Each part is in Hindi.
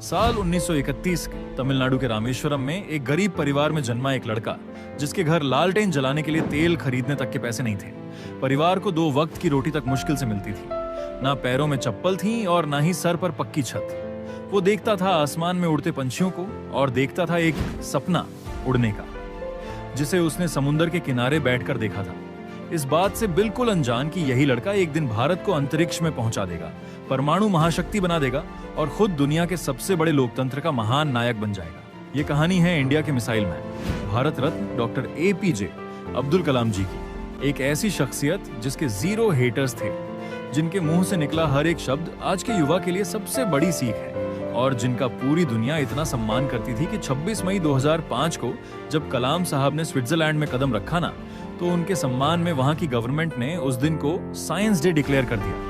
साल 1931 के तमिलनाडु के रामेश्वरम में एक गरीब परिवार में जन्मा एक लड़का, जिसके घर लालटेन जलाने के लिए तेल खरीदने तक के पैसे नहीं थे। परिवार को 2 वक्त की रोटी तक मुश्किल से मिलती थी। ना पैरों में चप्पल थी और ना ही सर पर पक्की छत। वो देखता था आसमान में उड़ते पंछियों को और देखता था एक सपना उड़ने का, जिसे उसने समुद्र के किनारे बैठकर देखा था। इस बात से बिल्कुल अनजान कि यही लड़का एक दिन भारत को अंतरिक्ष में पहुंचा देगा, परमाणु महाशक्ति बना देगा और खुद दुनिया के सबसे बड़े लोकतंत्र का महान नायक बन जाएगा। ये कहानी है इंडिया के missile man, Bharat Ratna doctor APJ Abdul Kalam जी की। एक ऐसी शख्सियत जिसके 0 हेटर्स थे, जिनके मुंह से निकला हर एक शब्द आज के युवा के लिए सबसे बड़ी सीख है और जिनका पूरी दुनिया इतना सम्मान करती थी कि 26 मई 2005 को जब कलाम साहब ने स्विट्जरलैंड में कदम रखा ना, तो उनके सम्मान में वहां की गवर्नमेंट ने उस दिन को साइंस डे डिक्लेयर कर दिया।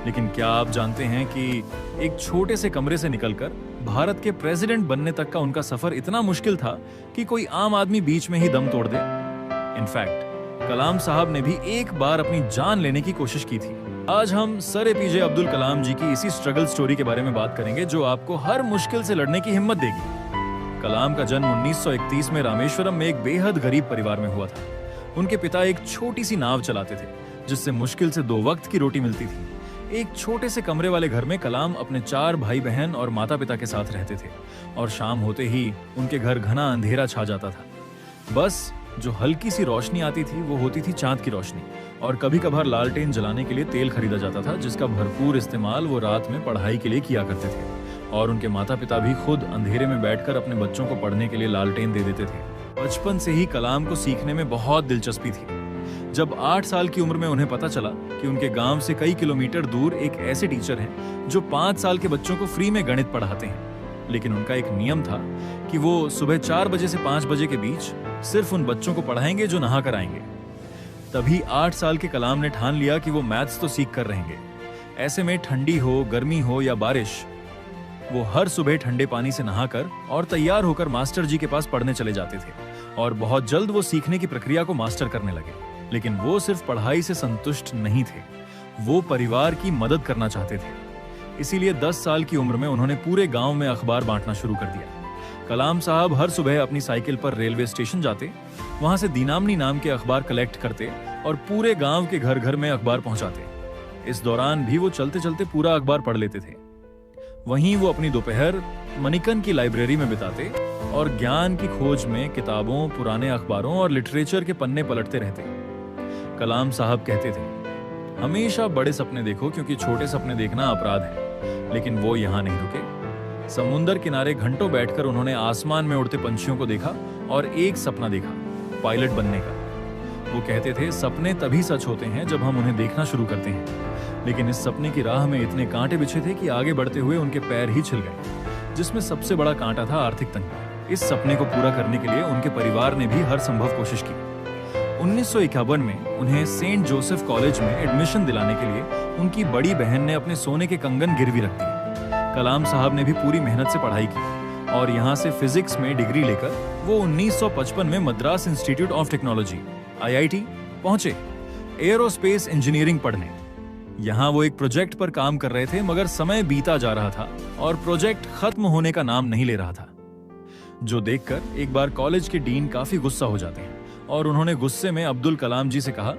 लेकिन क्या आप जानते हैं कि एक छोटे से कमरे से निकलकर भारत के प्रेसिडेंट बनने तक का उनका सफर इतना मुश्किल था कि कोई आम आदमी बीच में ही दम तोड़ दे। इनफैक्ट कलाम साहब ने भी एक बार अपनी जान लेने की कोशिश की थी। आज हम सर APJ अब्दुल कलाम जी की इसी स्ट्रगल स्टोरी के बारे में बात करेंगे, जो आपको हर मुश्किल से लड़ने की हिम्मत देगी। कलाम का जन्म 1931 में रामेश्वरम में एक बेहद गरीब परिवार में हुआ था। उनके पिता एक छोटी सी नाव चलाते थे, जिससे मुश्किल से 2 वक्त की रोटी मिलती थी। एक छोटे से कमरे वाले घर में कलाम अपने 4 भाई बहन और माता पिता के साथ रहते थे और शाम होते ही उनके घर घना अंधेरा छा जाता था। बस जो हल्की सी रोशनी आती थी वो होती थी चांद की रोशनी, और कभी कभार लालटेन जलाने के लिए तेल खरीदा जाता था, जिसका भरपूर इस्तेमाल वो रात में पढ़ाई के लिए किया करते थे। और उनके माता पिता भी खुद अंधेरे में बैठकर अपने बच्चों को पढ़ने के लिए लालटेन दे देते थे। बचपन से ही कलाम को सीखने में बहुत दिलचस्पी थी। जब 8 साल की उम्र में उन्हें पता चला कि उनके गांव से कई किलोमीटर दूर एक ऐसे टीचर हैं जो 5 साल के बच्चों को फ्री में गणित पढ़ाते हैं, लेकिन उनका एक नियम था कि वो सुबह 4 बजे से 5 बजे के बीच सिर्फ उन बच्चों को पढ़ाएंगे जो नहा कर आएंगे। तभी 8 साल के कलाम ने ठान लिया कि वो मैथ्स तो सीख कर रहेंगे। ऐसे में ठंडी हो, गर्मी हो या बारिश, वो हर सुबह ठंडे पानी से नहाकर और तैयार होकर मास्टर जी के पास पढ़ने चले जाते थे और बहुत जल्द वो सीखने की प्रक्रिया को मास्टर करने लगे। लेकिन वो सिर्फ पढ़ाई से संतुष्ट नहीं थे, वो परिवार की मदद करना चाहते थे। इसीलिए 10 साल की उम्र में उन्होंने पूरे गांव में अखबार बांटना शुरू कर दिया। कलाम साहब हर सुबह अपनी साइकिल पर रेलवे स्टेशन जाते, वहां से दीनामनी नाम के अखबार कलेक्ट करते और पूरे गांव के घर घर में अखबार पहुंचाते। इस दौरान भी वो चलते चलते पूरा अखबार पढ़ लेते थे। वहीं वो अपनी दोपहर मणिकन की लाइब्रेरी में बिताते और ज्ञान की खोज में किताबों, पुराने अखबारों और लिटरेचर के पन्ने पलटते रहते। कलाम साहब कहते थे, हमेशा बड़े सपने देखो क्योंकि छोटे सपने देखना अपराध है। लेकिन वो यहाँ नहीं रुके। समुद्र किनारे घंटों बैठकर उन्होंने आसमान में उड़ते पंछियों को देखा और एक सपना देखा, पायलट बनने का। वो कहते थे, सपने तभी सच होते हैं जब हम उन्हें देखना शुरू करते हैं। लेकिन इस सपने की राह में इतने कांटे बिछे थे कि आगे बढ़ते हुए उनके पैर ही छिल गए, जिसमें सबसे बड़ा कांटा था आर्थिक तंगी। इस सपने को पूरा करने के लिए उनके परिवार ने भी हर संभव कोशिश की। 1951 में उन्हें सेंट जोसेफ कॉलेज में एडमिशन दिलाने के लिए उनकी बड़ी बहन ने अपने सोने के कंगन गिरवी रख दिए। कलाम साहब ने भी पूरी मेहनत से पढ़ाई की और यहाँ से फिजिक्स में डिग्री लेकर वो 1955 में Madras institute of technology IIT पहुंचे, एयरोस्पेस इंजीनियरिंग पढ़ने। यहाँ वो एक प्रोजेक्ट पर काम कर रहे थे, मगर समय बीता जा रहा था और प्रोजेक्ट खत्म होने का नाम नहीं ले रहा था, जो देखकर एक बार कॉलेज के डीन काफी गुस्सा हो जाते हैं और उन्होंने गुस्से में अब्दुल कलाम जी से कहा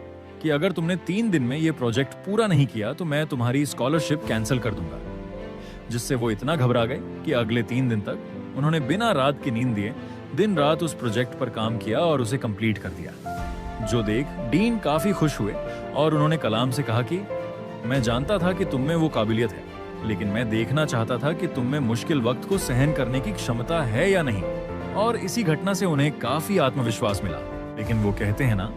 कि अगर तुमने 3 दिन में ये प्रोजेक्ट पूरा नहीं किया तो मैं तुम्हारी स्कॉलरशिप कैंसिल कर दूंगा। जिससे वो इतना घबरा गए कि अगले 3 दिन तक उन्होंने बिना रात की नींद दिए दिन रात उस प्रोजेक्ट पर काम किया और उसे कंप्लीट कर दिया। जो देख डीन काफी खुश हुए और उन्होंने कलाम से कहा कि मैं जानता था कि तुम में वो काबिलियत है, लेकिन मैं देखना चाहता था कि तुम में मुश्किल वक्त को सहन करने की क्षमता है या नहीं। और इसी घटना से उन्हें काफी आत्मविश्वास मिला। लेकिन वो कहते हैं ना,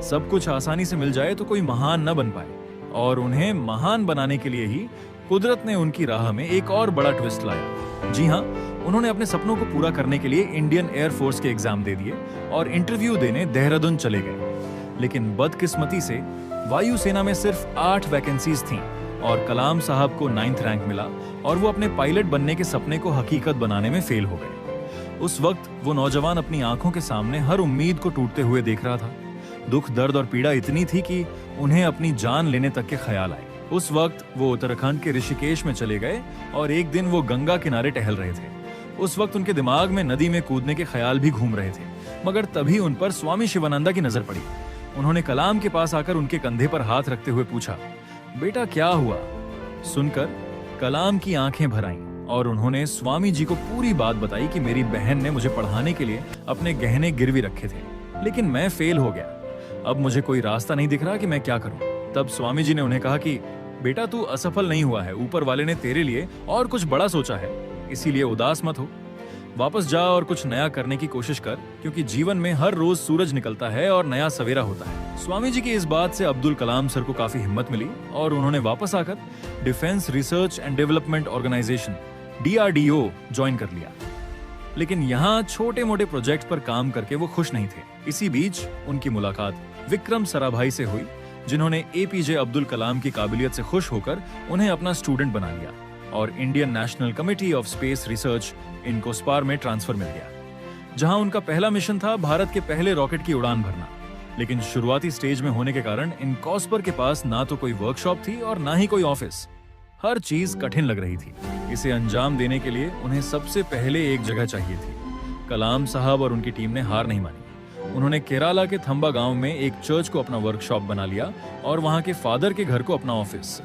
सब कुछ आसानी से मिल जाए तो कोई महान न बन पाए, और उन्हें महान बनाने के लिए ही कुदरत ने उनकी राह में एक और बड़ा ट्विस्ट लाया। जी हाँ, उन्होंने अपने सपनों को पूरा करने के लिए इंडियन एयरफोर्स के एग्जाम दे दिए और इंटरव्यू देने देहरादून चले गए। लेकिन बदकिस्मती से वायुसेना में सिर्फ 8 वैकेंसीज थीं और कलाम साहब को 9th रैंक मिला और वो अपने पायलट बनने के सपने को हकीकत बनाने में फेल हो गए। उस वक्त वो नौजवान अपनी आंखों के सामने हर उम्मीद को टूटते हुए देख रहा था। दुख, दर्द और पीड़ा इतनी थी कि उन्हें अपनी जान लेने तक के ख्याल आए। उस वक्त वो उत्तराखंड के ऋषिकेश में चले गए और एक दिन वो गंगा किनारे टहल रहे थे। उस वक्त उनके दिमाग में नदी में कूदने के ख्याल भी घूम रहे थे, मगर तभी उन पर स्वामी शिवानंदा की नजर पड़ी। उन्होंने कलाम के पास आकर उनके कंधे पर हाथ रखते हुए पूछा, बेटा क्या हुआ? सुनकर कलाम की आंखें भर आईं और उन्होंने स्वामी जी को पूरी बात बताई कि मेरी बहन ने मुझे पढ़ाने के लिए अपने गहने गिरवी रखे थे, लेकिन मैं फेल हो गया। अब मुझे कोई रास्ता नहीं दिख रहा कि मैं क्या करूं। तब स्वामी जी ने उन्हें कहा कि बेटा तू असफल नहीं हुआ है, ऊपर वाले ने तेरे लिए और कुछ बड़ा सोचा है, इसीलिए उदास मत हो। वापस जा और कुछ नया करने की कोशिश कर, क्योंकि जीवन में हर रोज सूरज निकलता है और नया सवेरा होता है। स्वामी जी की इस बात से अब्दुल कलाम सर को काफी हिम्मत मिली और उन्होंने वापस आकर defence research and development organisation DRDO join कर लिया। लेकिन यहाँ छोटे मोटे प्रोजेक्ट पर काम करके वो खुश नहीं थे। इसी बीच उनकी मुलाकात विक्रम साराभाई से हुई, जिन्होंने APJ अब्दुल कलाम की काबिलियत से खुश होकर उन्हें अपना स्टूडेंट बना लिया और Indian national committee of space research INCOSPAR में ट्रांसफर मिल गया, जहां उनका पहला मिशन था भारत के पहले रॉकेट की उड़ान भरना। लेकिन शुरुआती स्टेज में होने के कारण इनकोस्पर के पास ना तो कोई वर्कशॉप थी और ना ही कोई ऑफिस। हर चीज कठिन लग रही थी। इसे अंजाम देने के लिए उन्हें सबसे पहले एक जगह चाहिए थी। कलाम साहब और उनकी टीम ने हार नहीं मानी। उन्होंने केरला के थंबा गांव में एक चर्च को अपना वर्कशॉप बना लिया और वहां के फादर के घर को अपना ऑफिस।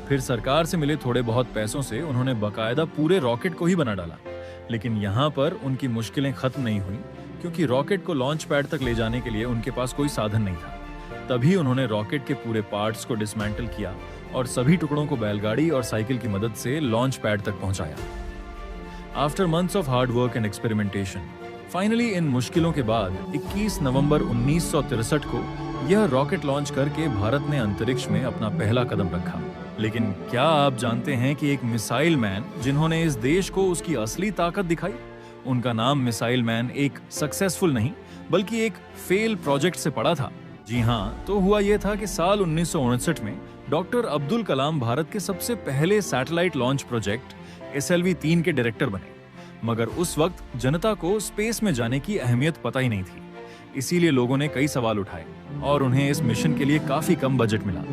फिर सरकार से मिले थोड़े बहुत पैसों से उन्होंने बाकायदा पूरे रॉकेट को ही बना डाला। लेकिन यहाँ पर उनकी मुश्किलें खत्म नहीं हुई, क्योंकि रॉकेट को लॉन्च पैड तक ले जाने के लिए उनके पास कोई साधन नहीं था। तभी उन्होंने रॉकेट के पूरे पार्ट्स को डिसमेंटल किया और सभी टुकड़ों को बैलगाड़ी और साइकिल की मदद से लॉन्च पैड तक पहुंचाया। After months of hard work and experimentation, finally in मुश्किलों के बाद 21 नवंबर 1963 को यह रॉकेट लॉन्च करके भारत ने अंतरिक्ष में अपना पहला कदम रखा। लेकिन क्या आप जानते हैं कि एक मिसाइल मैन जिन्होंने इस देश को उसकी असली ताकत दिखाई, उनका नाम मिसाइल मैन एक सक्सेसफुल नहीं बल्कि एक फेल प्रोजेक्ट से पड़ा था। जी हाँ, तो हुआ यह था कि साल 1959 में डॉक्टर अब्दुल कलाम भारत के सबसे पहले सैटेलाइट लॉन्च प्रोजेक्ट SLV-3 के डायरेक्टर बने। मगर उस वक्त जनता को स्पेस में जाने की अहमियत पता ही नहीं थी, इसीलिए लोगों ने कई सवाल उठाए और उन्हें इस मिशन के लिए काफी कम बजट मिला।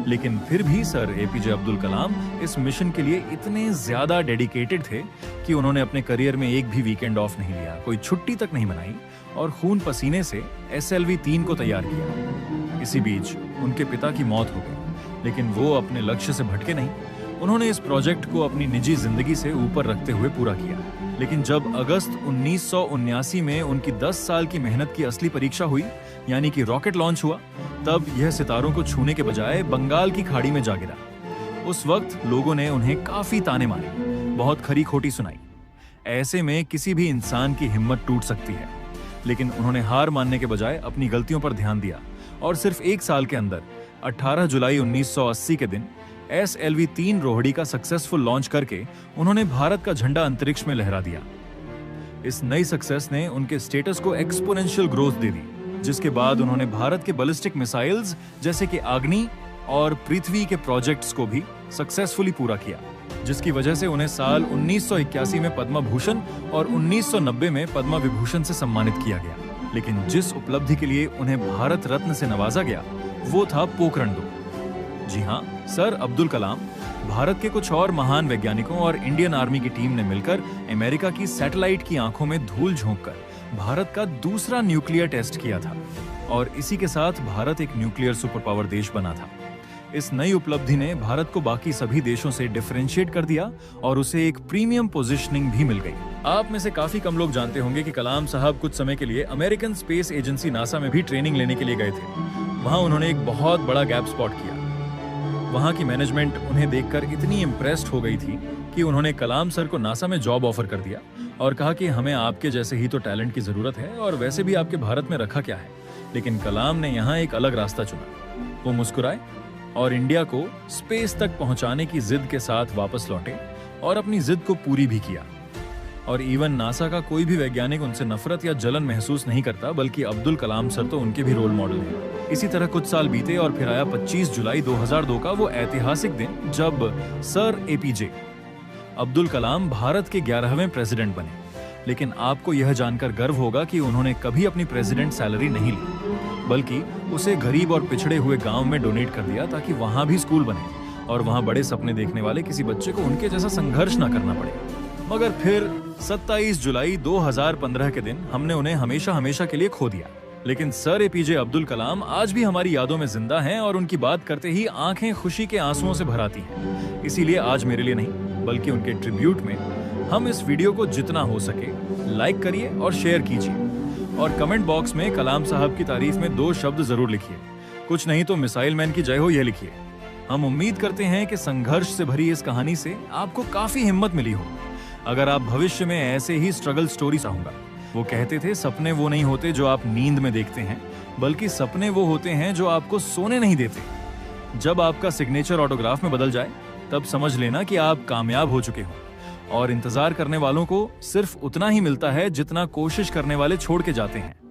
लेकिन फिर भी सर APJ अब्दुल कलाम इस मिशन के लिए इतने ज्यादा डेडिकेटेड थे कि उन्होंने अपने करियर में एक भी वीकेंड ऑफ नहीं लिया, कोई छुट्टी तक नहीं मनाई और खून पसीने से SLV-3 को तैयार किया। इसी बीच उनके पिता की मौत हो गई, लेकिन वो अपने लक्ष्य से भटके नहीं। उन्होंने इस प्रोजेक्ट को अपनी निजी जिंदगी से ऊपर रखते हुए पूरा किया। लेकिन जब अगस्त 1979 में उनकी 10 साल की मेहनत की असली परीक्षा हुई, यानी कि रॉकेट लॉन्च हुआ, तब यह सितारों को छूने के बजाय बंगाल की खाड़ी में जा गिरा। उस वक्त लोगों ने उन्हें काफी ताने मारे, बहुत खरी खोटी सुनाई। ऐसे में किसी भी इंसान की हिम्मत टूट सकती है, लेकिन उन्होंने हार मानने के बजाय अपनी गलतियों पर ध्यान दिया और सिर्फ एक साल के अंदर 18 जुलाई 1980 के दिन SLV-3 रोहिणी का सक्सेसफुल लॉन्च करके उन्होंने भारत का झंडा अंतरिक्ष में लहरा दिया। इस नई सक्सेस ने उनके स्टेटस को एक्सपोनेंशियल ग्रोथ दे दी, जिसके बाद उन्होंने भारत के बैलिस्टिक मिसाइल्स जैसे कि अग्नि और पृथ्वी के प्रोजेक्ट्स को भी सक्सेसफुली पूरा किया, जिसकी वजह से उन्हें साल 1981 में पद्म भूषण और 1990 में पद्म विभूषण से सम्मानित किया गया। लेकिन जिस उपलब्धि के लिए उन्हें भारत रत्न से नवाजा गया वो था पोखरण 2। जी हाँ, सर अब्दुल कलाम, भारत के कुछ और महान वैज्ञानिकों और इंडियन आर्मी की टीम ने मिलकर अमेरिका की सैटेलाइट की आंखों में धूल झोंककर भारत का दूसरा न्यूक्लियर टेस्ट किया था और इसी के साथ भारत एक न्यूक्लियर सुपर पावर देश बना था। इस नई उपलब्धि ने भारत को बाकी सभी देशों से डिफरेंशिएट कर दिया और उसे एक प्रीमियम पोजीशनिंग भी मिल गई। आप में से काफी कम लोग जानते होंगे कि कलाम साहब कुछ समय के लिए अमेरिकन स्पेस एजेंसी नासा में भी ट्रेनिंग लेने के लिए गए थे। वहां उन्होंने एक बहुत बड़ा गैप स्पॉट किया। वहां की मैनेजमेंट उन्हें देखकर इतनी इम्प्रेस्ड हो गई थी कि उन्होंने कलाम सर को नासा में जॉब ऑफर कर दिया और कहा कि हमें आपके जैसे ही तो टैलेंट की जरूरत है और वैसे भी आपके भारत में रखा क्या है। लेकिन कलाम ने यहाँ एक अलग रास्ता चुना। वो मुस्कुराए और इंडिया को स्पेस तक पहुंचाने की जिद के साथ वापस लौटे और अपनी जिद को पूरी भी किया। और इवन नासा का कोई भी वैज्ञानिक उनसे नफरत या जलन महसूस नहीं करता, बल्कि अब्दुल कलाम सर तो उनके भी रोल मॉडल हैं। इसी तरह कुछ साल बीते और फिर आया 25 जुलाई 2002 का वो ऐतिहासिक दिन जब सर APJ अब्दुल कलाम भारत के 11वें प्रेसिडेंट बने। लेकिन आपको यह जानकर गर्व होगा कि उन्होंने कभी अपनी प्रेसिडेंट सैलरी नहीं ली, बल्कि उसे गरीब और पिछड़े हुए गांव में डोनेट कर दिया ताकि वहां भी स्कूल बने और वहां बड़े सपने देखने वाले किसी बच्चे को उनके जैसा संघर्ष ना करना पड़े। मगर फिर 27 जुलाई 2015 के दिन हमने उन्हें हमेशा हमेशा के लिए खो दिया। लेकिन सर एपीजे अब्दुल कलाम आज भी हमारी यादों में जिंदा हैं और उनकी बात करते ही आंखें खुशी के आंसुओं से भर आती हैं। इसीलिए आज मेरे लिए नहीं बल्कि उनके ट्रिब्यूट में हम इस वीडियो को जितना हो सके लाइक करिए और शेयर कीजिए और कमेंट बॉक्स में कलाम साहब की तारीफ में 2 शब्द जरूर लिखिए। कुछ नहीं तो मिसाइल मैन की जय हो यह लिखिए। हम उम्मीद करते हैं कि संघर्ष से भरी इस कहानी से आपको काफी हिम्मत मिली हो। अगर आप भविष्य में ऐसे ही स्ट्रगल स्टोरी चाहूंगा। वो कहते थे सपने वो नहीं होते जो आप नींद में देखते हैं, बल्कि सपने वो होते हैं जो आपको सोने नहीं देते। जब आपका सिग्नेचर ऑटोग्राफ में बदल जाए तब समझ लेना कि आप कामयाब हो चुके हो और इंतजार करने वालों को सिर्फ उतना ही मिलता है जितना कोशिश करने वाले छोड़ के जाते हैं।